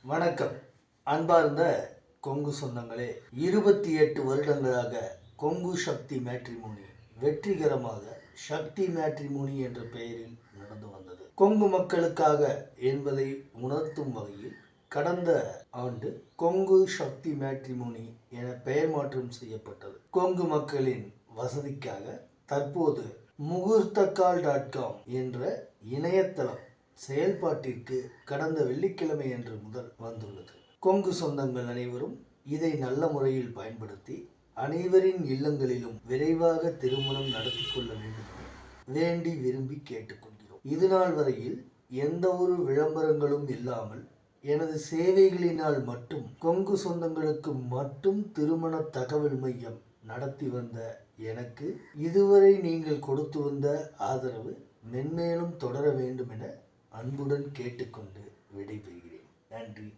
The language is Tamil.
வணக்கம். அன்பார்ந்த கொங்கு சொந்தங்களே, 28 வருடங்களாக கொங்கு சக்தி மேட்ரிமோனி வெற்றிகரமாக சக்தி மேட்ரிமோனி என்ற பெயரில் நடந்து வந்தது. கொங்கு மக்களுக்காக என்பதை உணர்த்தும் வகையில் கடந்த ஆண்டு கொங்கு சக்தி மேட்ரிமோனி என பெயர் மாற்றம் செய்யப்பட்டது. கொங்கு மக்களின் வசதிக்காக தற்போது muhurthakal.com என்ற இணையதளம் செயல்பாட்டிற்கு கடந்த வெள்ளிக்கிழமை அன்று முதல் வந்துள்ளது. கொங்கு சொந்தங்கள் அனைவரும் இதை நல்ல முறையில் பயன்படுத்தி அனைவரின் இல்லங்களிலும் விரைவாக திருமணம் நடத்தி கொள்ள வேண்டும் என வேண்டி விரும்பி கேட்டுக்கொள்கிறோம். இதுநாள் வரையில் எந்த ஒரு விளம்பரங்களும் இல்லாமல் எனது சேவைகளினால் மட்டும் கொங்கு சொந்தங்களுக்கு மட்டும் திருமண தகவல் மையம் நடத்தி வந்த எனக்கு இதுவரை நீங்கள் கொடுத்து வந்த ஆதரவு மென்மேலும் தொடர வேண்டும் என அன்புடன் கேட்டுக்கொண்டு விடைபெறுகிறேன். நன்றி.